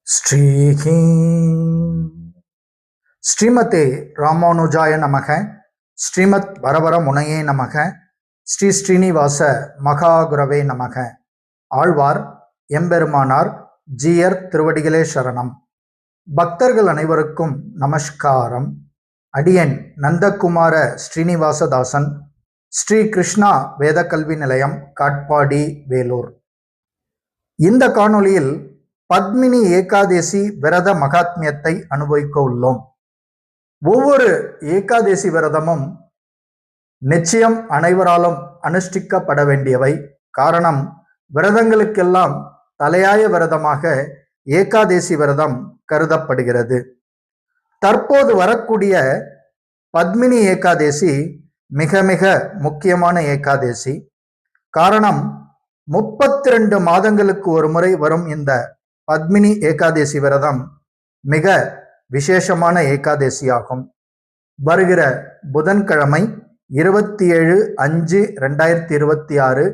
ஸ்ரீஹி ஸ்ரீமதே ராமானுஜாய நமக. ஸ்ரீமத் வரவர முனையே நமக. ஸ்ரீ ஸ்ரீனிவாச மகாகுரவே நமக. ஆழ்வார் எம்பெருமானார் ஜீயர் திருவடிகளே சரணம். பக்தர்கள் அனைவருக்கும் நமஸ்காரம். அடியன் நந்தகுமார ஸ்ரீனிவாசதாசன், ஸ்ரீ கிருஷ்ணா வேத கல்வி நிலையம், காட்பாடி, வேலூர். இந்த காணொளியில் பத்மினி ஏகாதேசி விரத மகாத்மியத்தை அனுபவிக்க உள்ளோம். ஒவ்வொரு ஏகாதேசி விரதமும் நிச்சயம் அனைவராலும் அனுஷ்டிக்கப்பட வேண்டியவை. காரணம், விரதங்களுக்கெல்லாம் தலையாய விரதமாக ஏகாதேசி விரதம் கருதப்படுகிறது. தற்போது வரக்கூடிய பத்மினி ஏகாதேசி மிக மிக முக்கியமான ஏகாதேசி. காரணம், 32 மாதங்களுக்கு ஒரு முறை வரும் இந்த பத்மினி ஏகாதேசி விரதம் மிக விசேஷமான ஏகாதேசியாகும். வருகிற புதன்கிழமை 27/5/2026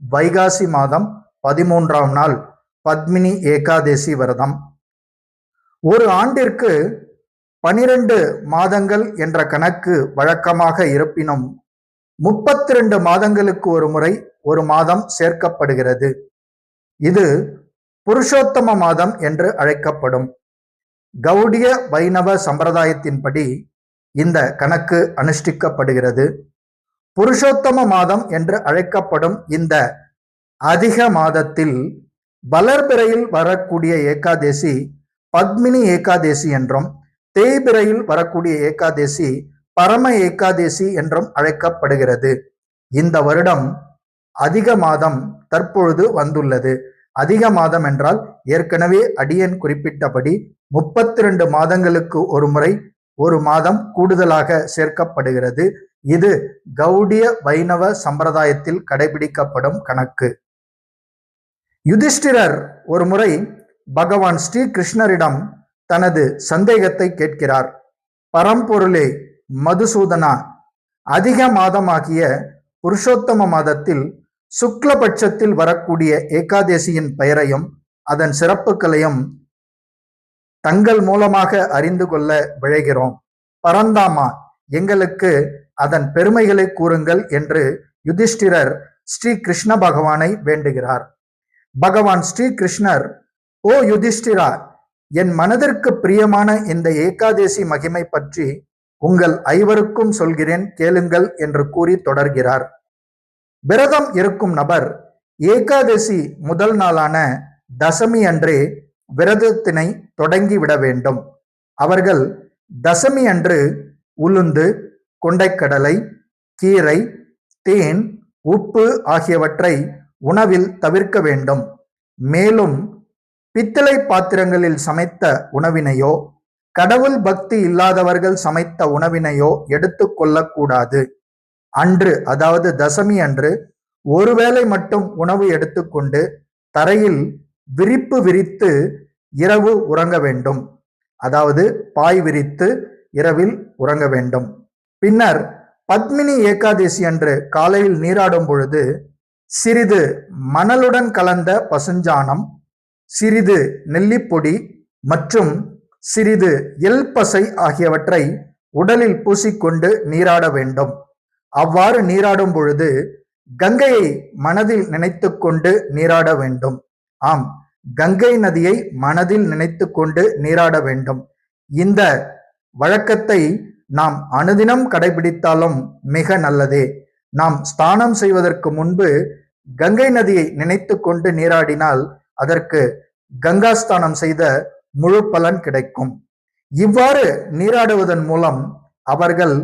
வைகாசி மாதம் 13ஆம் நாள் பத்மினி ஏகாதேசி விரதம். ஒரு ஆண்டிற்கு 12 மாதங்கள் என்ற கணக்கு வழக்கமாக இருப்பினும் 32 மாதங்களுக்கு ஒரு முறை ஒரு மாதம் சேர்க்கப்படுகிறது. இது புருஷோத்தம மாதம் என்று அழைக்கப்படும். கௌடிய வைணவ சம்பிரதாயத்தின்படி இந்த கணக்கு அனுஷ்டிக்கப்படுகிறது. புருஷோத்தம மாதம் என்று அழைக்கப்படும் இந்த அதிக மாதத்தில் வளர்பிறையில் வரக்கூடிய ஏகாதேசி பத்மினி ஏகாதேசி என்றும், தேய்பிறையில் வரக்கூடிய ஏகாதேசி பரம ஏகாதேசி என்றும் அழைக்கப்படுகிறது. இந்த வருடம் அதிக மாதம் தற்பொழுது வந்துள்ளது. அதிக மாதம் என்றால் ஏற்கனவே அடியன் குறிப்பிட்டபடி 32 மாதங்களுக்கு ஒரு முறை ஒரு மாதம் கூடுதலாக சேர்க்கப்படுகிறது. இது கௌடிய வைணவ சம்பிரதாயத்தில் கடைபிடிக்கப்படும் கணக்கு. யுதிஷ்டிரர் ஒரு முறை பகவான் ஸ்ரீ கிருஷ்ணரிடம் தனது சந்தேகத்தை கேட்கிறார். பரம்பொருளே மதுசூதனா, அதிக மாதமாகிய புருஷோத்தம மாதத்தில் சுக்லபட்சத்தில் வரக்கூடிய ஏகாதேசியின் பெயரையும் அதன் சிறப்புகளையும் தங்கள் மூலமாக அறிந்து கொள்ள விழைகிறோம். பரந்தாமா, எங்களுக்கு அதன் பெருமைகளை கூறுங்கள் என்று யுதிஷ்டிரர் ஸ்ரீ கிருஷ்ண பகவானை வேண்டுகிறார். பகவான் ஸ்ரீ கிருஷ்ணர், ஓ யுதிஷ்டிரா, என் மனதிற்கு பிரியமான இந்த ஏகாதேசி மகிமை பற்றி உங்கள் ஐவருக்கும் சொல்கிறேன், கேளுங்கள் என்று கூறி தொடர்கிறார். விரதம் இருக்கும் நபர் ஏகாதசி முதல் நாளான தசமி அன்றே விரதத்தினை தொடங்கிவிட வேண்டும். அவர்கள் தசமி அன்று உளுந்து, கொண்டைக்கடலை, கீரை, தேன், உப்பு ஆகியவற்றை உணவில் தவிர்க்க வேண்டும். மேலும் பித்தளை பாத்திரங்களில் சமைத்த உணவினையோ, கடவுள் பக்தி இல்லாதவர்கள் சமைத்த உணவினையோ எடுத்து கொள்ளக்கூடாது. அன்று, அதாவது தசமி அன்று, ஒருவேளை மட்டும் உணவு எடுத்துக்கொண்டு தரையில் விரிப்பு விரித்து இரவு உறங்க வேண்டும். அதாவது பாய் விரித்து இரவில் உறங்க வேண்டும். பின்னர் பத்மினி ஏகாதசி அன்று காலையில் நீராடும் பொழுது சிறிது மணலுடன் கலந்த பசுஞ்சாணம், சிறிது நெல்லிப்பொடி மற்றும் சிறிது எள் பசை ஆகியவற்றை உடலில் பூசிக்கொண்டு நீராட வேண்டும். அவ்வாறு நீராடும் பொழுது கங்கையை மனதில் நினைத்து கொண்டு நீராட வேண்டும். ஆம், கங்கை நதியை மனதில் நினைத்து கொண்டு நீராட வேண்டும். இந்த வழக்கத்தை நாம் அனுதினம் கடைபிடித்தாலும் மிக நல்லதே. நாம் ஸ்நானம் செய்வதற்கு முன்பு கங்கை நதியை நினைத்து கொண்டு நீராடினால் அதற்கு கங்காஸ்தானம் செய்த முழு பலன் கிடைக்கும். இவ்வாறு நீராடுவதன் மூலம் அவர்கள்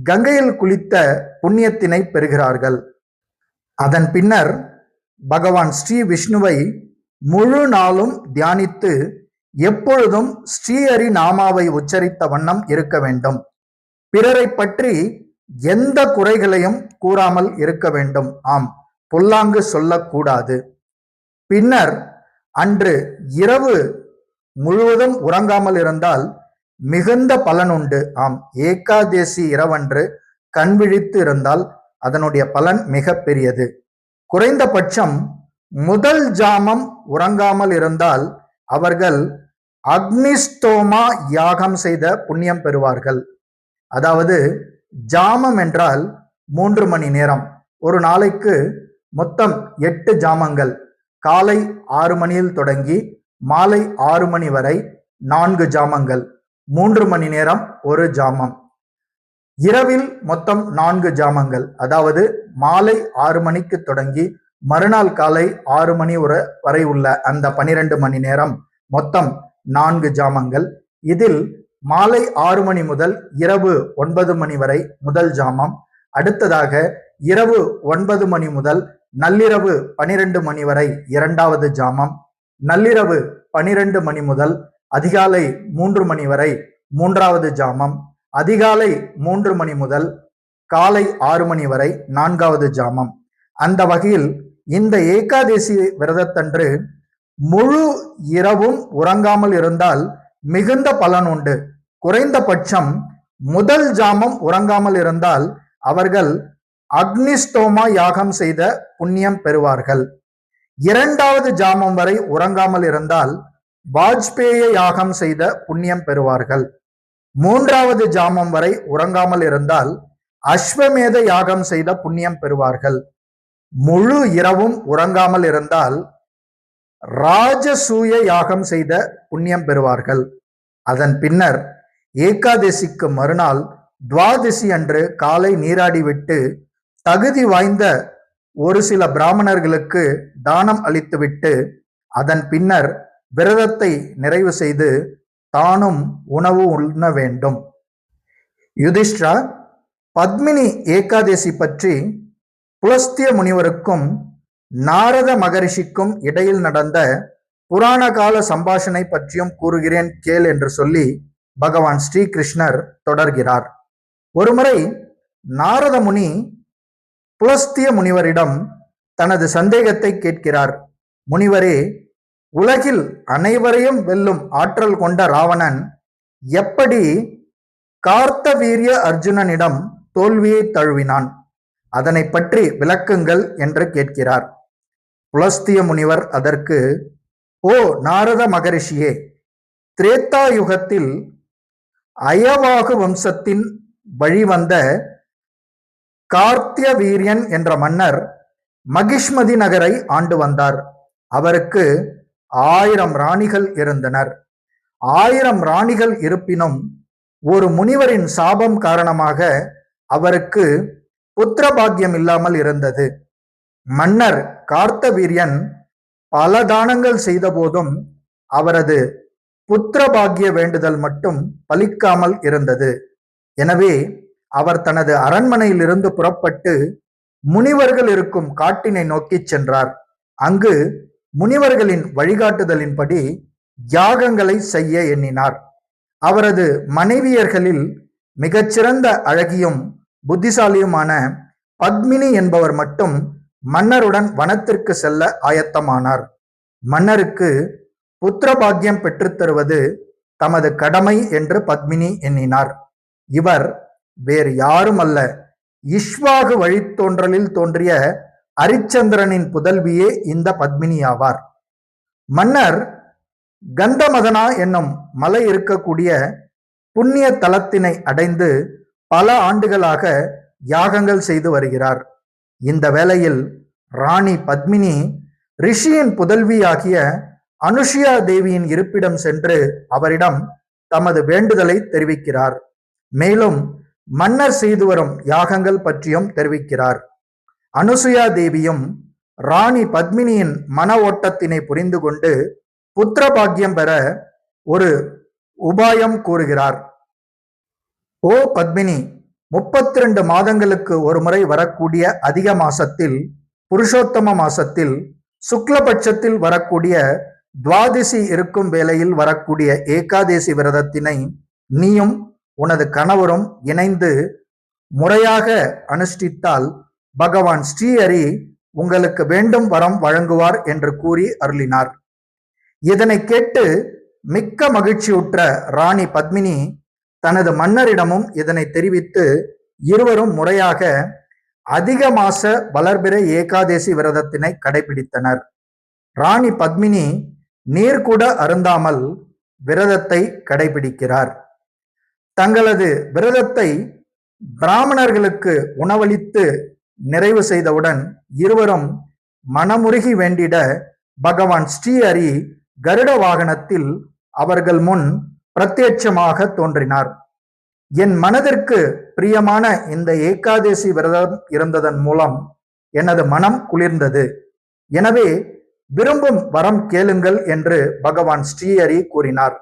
கங்கையில் குளித்த புண்ணியத்தினை பெறுகிறார்கள். அதன் பின்னர் பகவான் ஸ்ரீ விஷ்ணுவை முழு நாளும் தியானித்து எப்பொழுதும் ஸ்ரீஹரி நாமாவை உச்சரித்த வண்ணம் இருக்க வேண்டும். பிறரை பற்றி எந்த குறைகளையும் கூறாமல் இருக்க வேண்டும். ஆம், பொல்லாங்கு சொல்லக்கூடாது. பின்னர் அன்று இரவு முழுவதும் உறங்காமல் இருந்தால் மிகுந்த பலன் உண்டு. ஆம், ஏகாதேசி இரவன்று கண் விழித்து இருந்தால் அதனுடைய பலன் மிக பெரியது. குறைந்தபட்சம் முதல் ஜாமம் உறங்காமல் இருந்தால் அவர்கள் அக்னிஸ்தோமா யாகம் செய்த புண்ணியம் பெறுவார்கள். அதாவது ஜாமம் என்றால் 3 மணி நேரம். ஒரு நாளைக்கு மொத்தம் 8 ஜாமங்கள். காலை 6 மணியில் தொடங்கி மாலை 6 மணி வரை 4 ஜாமங்கள். 3 மணி நேரம் ஒரு ஜாமம். இரவில் மொத்தம் 4 ஜாமங்கள். அதாவது மாலை 6 மணிக்கு தொடங்கி மறுநாள் காலை 6 மணி வரை உள்ள அந்த 12 மணி நேரம் மொத்தம் 4 ஜாமங்கள். இதில் மாலை 6 மணி முதல் இரவு 9 மணி வரை முதல் ஜாமம். அடுத்ததாக இரவு 9 மணி முதல் நள்ளிரவு 12 மணி வரை இரண்டாவது ஜாமம். நள்ளிரவு 12 மணி முதல் அதிகாலை 3 மணி வரை மூன்றாவது ஜாமம். அதிகாலை 3 மணி முதல் காலை 6 மணி வரை 4வது ஜாமம். அந்த வகையில் இந்த ஏகாதேசி விரதத்தன்று முழு இரவும் உறங்காமல் இருந்தால் மிகுந்த பலன் உண்டு. குறைந்தபட்சம் முதல் ஜாமம் உறங்காமல் இருந்தால் அவர்கள் அக்னிஸ்தோமா யாகம் செய்த புண்ணியம் பெறுவார்கள். இரண்டாவது ஜாமம் வரை உறங்காமல் இருந்தால் வாஜ்பேய யாகம் செய்த புண்ணியம் பெறுவார்கள். மூன்றாவது ஜாமம் வரை உறங்காமல் இருந்தால் அஸ்வமேத யாகம் செய்த புண்ணியம் பெறுவார்கள். முழு இரவும் உறங்காமல் இருந்தால் ராஜசூய யாகம் செய்த புண்ணியம் பெறுவார்கள். அதன் பின்னர் ஏகாதசிக்கு மறுநாள் துவாதசி அன்று காலை நீராடிவிட்டு தகுதி வாய்ந்த ஒரு சில பிராமணர்களுக்கு தானம் அளித்துவிட்டு அதன் பின்னர் விரதத்தை நிறைவு செய்து தானும் உணவு உண்ண வேண்டும். யுதிஷ்டிரா, பத்மினி ஏகாதசி பற்றி புலஸ்திய முனிவருக்கும் நாரத மகரிஷிக்கும் இடையில் நடந்த புராண கால சம்பாஷணை பற்றியும் கூறுகிறேன் கேள் என்று சொல்லி பகவான் ஸ்ரீகிருஷ்ணர் தொடர்கிறார். ஒருமுறை நாரத முனி புலஸ்திய முனிவரிடம் தனது சந்தேகத்தை கேட்கிறார். முனிவரே, உலகில் அனைவரையும் வெல்லும் ஆற்றல் கொண்ட ராவணன் எப்படி கார்த்தவீரிய அர்ஜுனனிடம் தோல்வியை தழுவினான்? அதனை பற்றி விளக்குங்கள் என்று கேட்கிறார். புலஸ்திய முனிவர் அதற்கு, ஓ நாரத மகரிஷியே, திரேத்தா யுகத்தில் அயவாகு வம்சத்தின் வழிவந்த கார்த்தியவீரியன் என்ற மன்னர் மகிஷ்மதி நகரை ஆண்டு வந்தார். அவருக்கு 1000 ராணிகள் இருந்தனர். 1000 ராணிகள் இருப்பினும் ஒரு முனிவரின் சாபம் காரணமாக அவருக்கு புத்திர பாக்கியம் இல்லாமல் இருந்தது. மன்னர் கார்த்தவீரியன் பல தானங்கள் செய்த போதும் அவரது புத்திர பாக்கிய வேண்டுதல் மட்டும் பலிக்காமல் இருந்தது. எனவே அவர் தனது அரண்மனையில் இருந்து புறப்பட்டு முனிவர்கள் இருக்கும் காட்டினை நோக்கி சென்றார். அங்கு முனிவர்களின் வழிகாட்டுதலின்படி யாகங்களை செய்ய எண்ணினார். அவரது மனைவியர்களில் மிகச்சிறந்த அழகியும் புத்திசாலியுமான பத்மினி என்பவர் மட்டும் மன்னருடன் வனத்திற்கு செல்ல ஆயத்தமானார். மன்னருக்கு புத்திர பாக்கியம் பெற்றுத்தருவது தமது கடமை என்று பத்மினி எண்ணினார். இவர் வேறு யாரும் அல்ல, இஷ்வாகு வழித்தோன்றலில் தோன்றிய அரிச்சந்திரனின் புதல்வியே இந்த பத்மினி ஆவார். மன்னர் கந்தமதனா என்னும் மலை இருக்கக்கூடிய புண்ணிய தலத்தினை அடைந்து பல ஆண்டுகளாக யாகங்கள் செய்து வருகிறார். இந்த வேளையில் ராணி பத்மினி ரிஷியின் புதல்வியாகிய அனுஷியா தேவியின் இருப்பிடம் சென்று அவரிடம் தமது வேண்டுதலை தெரிவிக்கிறார். மேலும் மன்னர் செய்து வரும் யாகங்கள் பற்றியும் தெரிவிக்கிறார். அனுசுயா தேவியும் ராணி பத்மினியின் மன ஓட்டத்தினை புரிந்து கொண்டு புத்திர பாக்கியம் பெற ஒரு உபாயம் கூறுகிறார். ஓ பத்மினி, 32 மாதங்களுக்கு ஒரு முறை வரக்கூடிய அதிக மாசத்தில், புருஷோத்தம மாசத்தில், சுக்லபட்சத்தில் வரக்கூடிய துவாதசி இருக்கும் வேளையில் வரக்கூடிய ஏகாதேசி விரதத்தினை நீயும் உனது கணவரும் இணைந்து முறையாக அனுஷ்டித்தால் பகவான் ஸ்ரீஹரி உங்களுக்கு வேண்டும் வரம் வழங்குவார் என்று கூறி அருளினார். இதனை கேட்டு மிக்க மகிழ்ச்சியுற்ற ராணி பத்மினி தனது மன்னரிடமும் இதனை தெரிவித்து இருவரும் முறையாக அதிக மாச வளர்பிறை ஏகாதேசி விரதத்தினை கடைபிடித்தனர். ராணி பத்மினி நீர் கூட அருந்தாமல் விரதத்தை கடைபிடிக்கிறார். தங்களது விரதத்தை பிராமணர்களுக்கு உணவளித்து நிறைவு செய்தவுடன் இருவரும் மனமுருகி வேண்டிட பகவான் ஸ்ரீஹரி கருட வாகனத்தில் அவர்கள் முன் பிரத்யட்சமாக தோன்றினார். என் மனதிற்கு பிரியமான இந்த ஏகாதசி விரதம் இருந்ததன் மூலம் எனது மனம் குளிர்ந்தது. எனவே விரும்பும் வரம் கேளுங்கள் என்று பகவான் ஸ்ரீஹரி கூறினார்.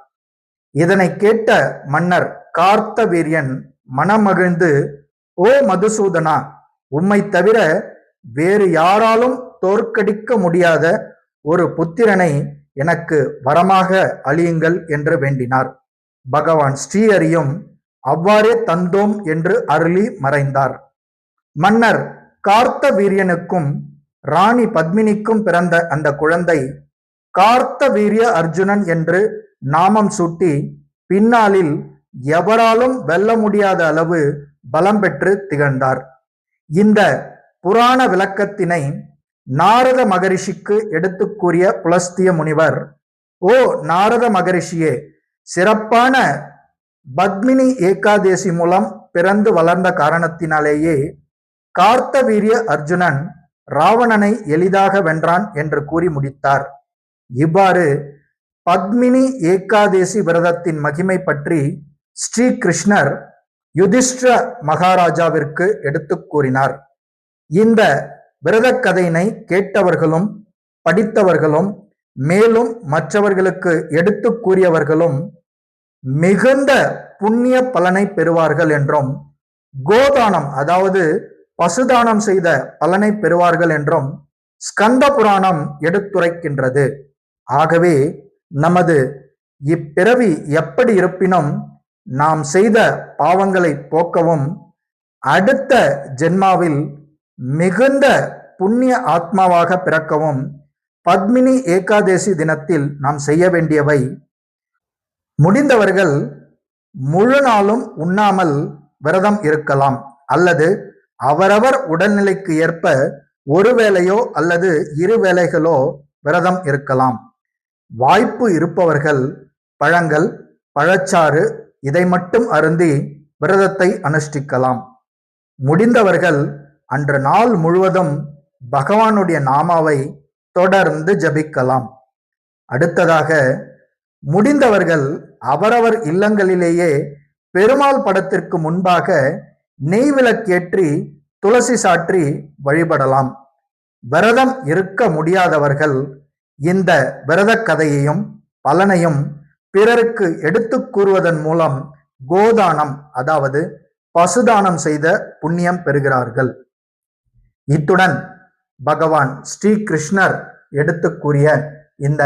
இதனை கேட்ட மன்னர் கார்த்தவீரியன் மனமகிழ்ந்து, ஓ மதுசூதனா, உம்மை தவிர வேறு யாராலும் தோற்கடிக்க முடியாத ஒரு புத்திரனை எனக்கு வரமாக அளியுங்கள் என்று வேண்டினார். பகவான் ஸ்ரீஹரியும் அவ்வாறே தந்தோம் என்று அருளி மறைந்தார். மன்னர் கார்த்தவீரியனுக்கும் ராணி பத்மினிக்கும் பிறந்த அந்த குழந்தை கார்த்தவீரிய அர்ஜுனன் என்று நாமம் சூட்டி பின்னாளில் எவராலும் வெல்ல முடியாத அளவு பலம் பெற்று திகழ்ந்தார். இந்த புராண விளக்கத்தினை நாரத மகரிஷிக்கு எடுத்து கூறிய புலஸ்திய முனிவர், ஓ நாரத மகரிஷியே, சிறப்பான பத்மினி ஏகாதேசி மூலம் பிறந்து வளர்ந்த காரணத்தினாலேயே கார்த்தவீரிய அர்ஜுனன் ராவணனை எளிதாக வென்றான் என்று கூறி முடித்தார். இவ்வாறு பத்மினி ஏகாதேசி விரதத்தின் மகிமை பற்றி ஸ்ரீ கிருஷ்ணர் யுதிஷ்டிர மகாராஜாவிற்கு எடுத்து கூறினார். இந்த விரத கதையினை கேட்டவர்களும் படித்தவர்களும் மேலும் மற்றவர்களுக்கு எடுத்து கூறியவர்களும் மிகுந்த புண்ணிய பலனை பெறுவார்கள் என்றும், கோதானம் அதாவது பசுதானம் செய்த பலனை பெறுவார்கள் என்றும் ஸ்கந்த புராணம் எடுத்துரைக்கின்றது. ஆகவே நமது இப்பிறவி எப்படி இருப்பினும் நாம் செய்த பாவங்களை போக்கவும் அடுத்த ஜென்மாவில் மிகுந்த புண்ணிய ஆத்மாவாக பிறக்கவும் பத்மினி ஏகாதேசி தினத்தில் நாம் செய்ய வேண்டியவை, முடிந்தவர்கள் முழு நாளும் உண்ணாமல் விரதம் இருக்கலாம், அல்லது அவரவர் உடல்நிலைக்கு ஏற்ப ஒரு வேளையோ அல்லது 2 வேளைகளோ விரதம் இருக்கலாம். வாய்ப்பு இருப்பவர்கள் பழங்கள், பழச்சாறு இதை மட்டும் அருந்தி விரதத்தை அனுஷ்டிக்கலாம். முடிந்தவர்கள் அன்று நாள் முழுவதும் பகவானுடைய நாமாவை தொடர்ந்து ஜபிக்கலாம். அடுத்ததாக முடிந்தவர்கள் அவரவர் இல்லங்களிலேயே பெருமாள் படத்திற்கு முன்பாக நெய் விளக்கேற்றி துளசி சாற்றி வழிபடலாம். விரதம் இருக்க முடியாதவர்கள் இந்த விரத கதையையும் பலனையும் பிறருக்கு எடுத்து கூறுவதன் மூலம் கோதானம் அதாவது பசுதானம் செய்த புண்ணியம் பெறுகிறார்கள். இத்துடன் பகவான் ஸ்ரீ கிருஷ்ணர் எடுத்து கூறிய இந்த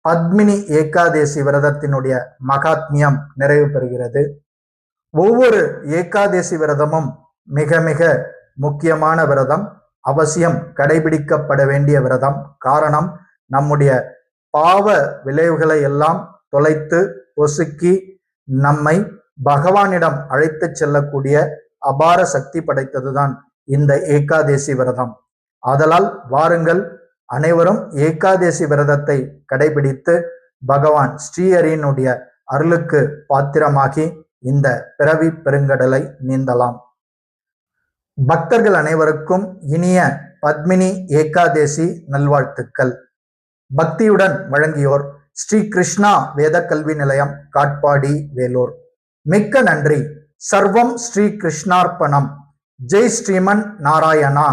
பத்மினி ஏகாதேசி விரதத்தினுடைய மகாத்மியம் நிறைவு பெறுகிறது. ஒவ்வொரு ஏகாதேசி விரதமும் மிக மிக முக்கியமான விரதம், அவசியம் கடைபிடிக்கப்பட வேண்டிய விரதம். காரணம், நம்முடைய பாவ விளைவுகளை எல்லாம் தொலைத்து பொசுக்கி நம்மை பகவானிடம் அழைத்து செல்லக்கூடிய அபார சக்தி படைத்ததுதான் இந்த ஏகாதேசி விரதம். ஆதலால் வாருங்கள், அனைவரும் ஏகாதேசி விரதத்தை கடைபிடித்து பகவான் ஸ்ரீஹரியினுடைய அருளுக்கு பாத்திரமாகி இந்த பிறவி பெருங்கடலை நீந்தலாம். பக்தர்கள் அனைவருக்கும் இனிய பத்மினி ஏகாதேசி நல்வாழ்த்துக்கள். பக்தியுடன் வழங்கியோர் ஸ்ரீ கிருஷ்ணா வேத கல்வி நிலையம், காட்பாடி, வேலூர். மிக்க நன்றி. சர்வம் ஸ்ரீ கிருஷ்ணார்ப்பணம். ஜெய் ஸ்ரீமன் நாராயணா.